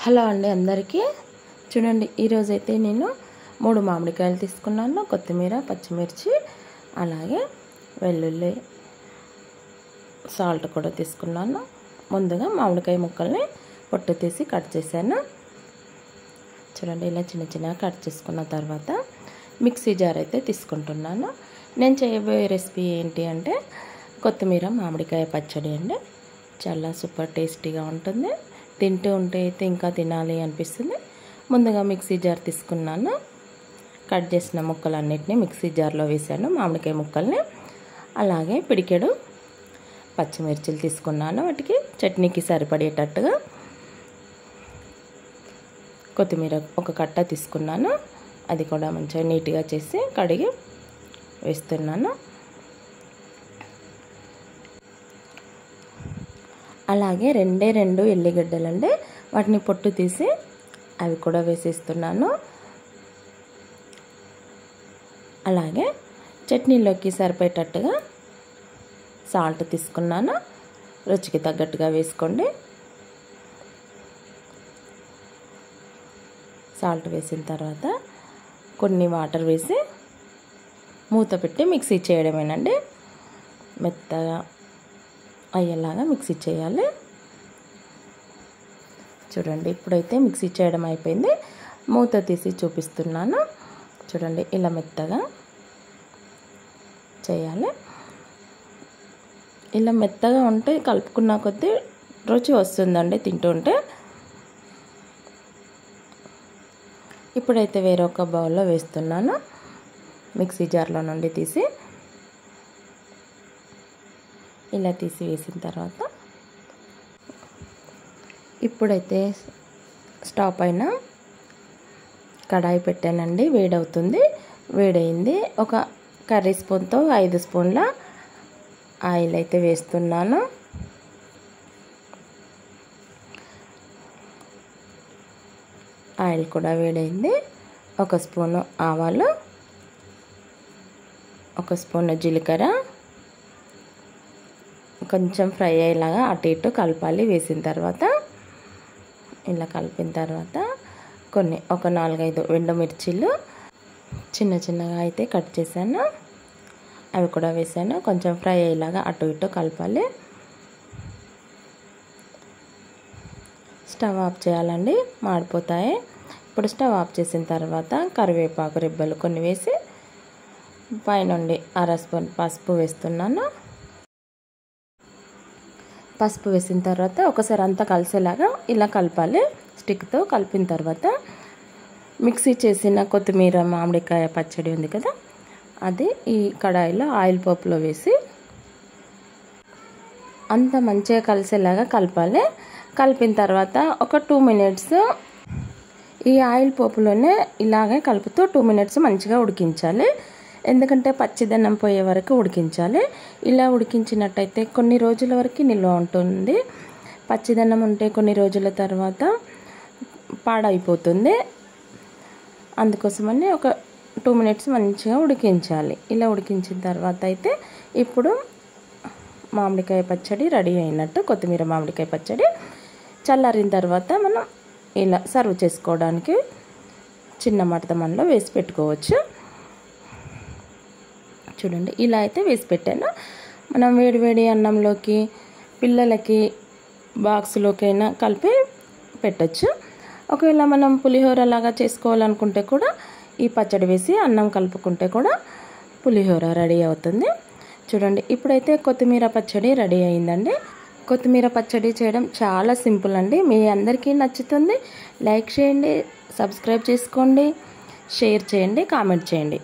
Hello అండి అందరికీ. చూడండి, ఈరోజైతే నేను 3 మామిడికాయలు తీసుకున్నాను. కొత్తిమీర, పచ్చిమిర్చి, అలాగే వెల్లుల్లి, సాల్ట్ కూడా తీసుకున్నాను. ముందుగా మామిడికాయ ముక్కల్ని పొట్టు తీసి కట్ చేశాను. చూడండి, ఇలా చిన్న చిన్నగా కట్ చేసుకున్న తర్వాత మిక్సీ జార్ అయితే తీసుకుంటున్నాను. నేను చేయబోయే రెసిపీ ఏంటి అంటే కొత్తిమీర మామిడికాయ పచ్చడి అండి. చాలా సూపర్ టేస్టీగా ఉంటుంది. తింటూ ఉంటే అయితే ఇంకా తినాలి అనిపిస్తుంది. ముందుగా మిక్సీ జార్ తీసుకున్నాను. కట్ చేసిన ముక్కలన్నిటినీ మిక్సీ జార్లో వేసాను, మామిడికాయ ముక్కల్ని. అలాగే పిడికెడు పచ్చిమిర్చిలు తీసుకున్నాను, వాటికి చట్నీకి సరిపడేటట్టుగా. కొత్తిమీర ఒక కట్ట తీసుకున్నాను, అది కూడా మంచిగా నీట్గా చేసి కడిగి వేస్తున్నాను. అలాగే 2 ఎల్లిగడ్డలండి, వాటిని పొట్టు తీసి అవి కూడా వేసేస్తున్నాను. అలాగే చట్నీలోకి సరిపోయేటట్టుగా సాల్ట్ తీసుకున్నాను, రుచికి తగ్గట్టుగా వేసుకోండి. సాల్ట్ వేసిన తర్వాత కొన్ని వాటర్ వేసి మూత పెట్టి మిక్సీ చేయడమేనండి. మెత్తగా అయ్యేలాగా మిక్సీ చేయాలి. చూడండి, ఇప్పుడైతే మిక్సీ చేయడం అయిపోయింది. మూత తీసి చూపిస్తున్నాను. చూడండి, ఇలా మెత్తగా చేయాలి. ఇలా మెత్తగా ఉంటే కలుపుకున్న కొద్దీ రుచి వస్తుందండి తింటుంటే. ఇప్పుడైతే వేరొక బౌల్లో వేస్తున్నాను, మిక్సీ జార్లో నుండి తీసి. ఇలా తీసి వేసిన తర్వాత ఇప్పుడైతే స్టవ్ పైన కడాయి పెట్టానండి. వేడవుతుంది. వేడైంది. ఒక కర్రీ స్పూన్తో 5 స్పూన్ల ఆయిల్ అయితే వేస్తున్నాను. ఆయిల్ కూడా వేడైంది. 1 స్పూను ఆవాలు, 1 స్పూను జీలకర్ర కొంచెం ఫ్రై అయ్యేలాగా అటు ఇటు కలపాలి. వేసిన తర్వాత ఇలా కలిపిన తర్వాత ఒక 4-5 ఎండుమిర్చీలు చిన్న చిన్నగా అయితే కట్ చేశాను, అవి కూడా వేసాను. కొంచెం ఫ్రై అయ్యేలాగా అటు ఇటు కలపాలి. స్టవ్ ఆఫ్ చేయాలండి, మాడిపోతాయి. ఇప్పుడు స్టవ్ ఆఫ్ చేసిన తర్వాత కరివేపాకు రెబ్బలు కొన్ని వేసి పైనుండి 1/2 స్పూన్ పసుపు వేస్తున్నాను. పసుపు వేసిన తర్వాత ఒకసారి అంతా కలిసేలాగా ఇలా కలపాలి. స్టిక్తో కలిపిన తర్వాత మిక్సీ చేసిన కొత్తిమీర మామిడికాయ పచ్చడి ఉంది కదా, అది ఈ కడాయిలో ఆయిల్ పోపులో వేసి అంతా మంచిగా కలిసేలాగా కలపాలి. కలిపిన తర్వాత ఒక 2 మినిట్స్ ఈ ఆయిల్ పోపులోనే ఇలాగే కలుపుతూ 2 మినిట్స్ మంచిగా ఉడికించాలి. ఎందుకంటే పచ్చిదన్నం పోయే వరకు ఉడికించాలి. ఇలా ఉడికించినట్టయితే కొన్ని రోజుల వరకు నిల్వ ఉంటుంది. పచ్చిదన్నం ఉంటే కొన్ని రోజుల తర్వాత పాడైపోతుంది. అందుకోసమని ఒక 2 మినిట్స్ మంచిగా ఉడికించాలి. ఇలా ఉడికించిన తర్వాత అయితే ఇప్పుడు మామిడికాయ పచ్చడి రెడీ అయినట్టు. కొత్తిమీర మామిడికాయ పచ్చడి చల్లారిన తర్వాత మనం ఇలా సర్వ్ చేసుకోవడానికి చిన్న మడతమంలో వేసి పెట్టుకోవచ్చు. చూడండి, ఇలా అయితే వేసి పెట్టాను. మనం వేడివేడి అన్నంలోకి, పిల్లలకి బాక్స్లోకైనా కలిపి పెట్టచ్చు. ఒకవేళ మనం పులిహోర లాగా చేసుకోవాలనుకుంటే కూడా ఈ పచ్చడి వేసి అన్నం కలుపుకుంటే కూడా పులిహోర రెడీ అవుతుంది. చూడండి, ఇప్పుడైతే కొత్తిమీర పచ్చడి రెడీ అయిందండి. కొత్తిమీర పచ్చడి చేయడం చాలా సింపుల్ అండి. మీ అందరికీ నచ్చుతుంది. లైక్ చేయండి, సబ్స్క్రైబ్ చేసుకోండి, షేర్ చేయండి, కామెంట్ చేయండి.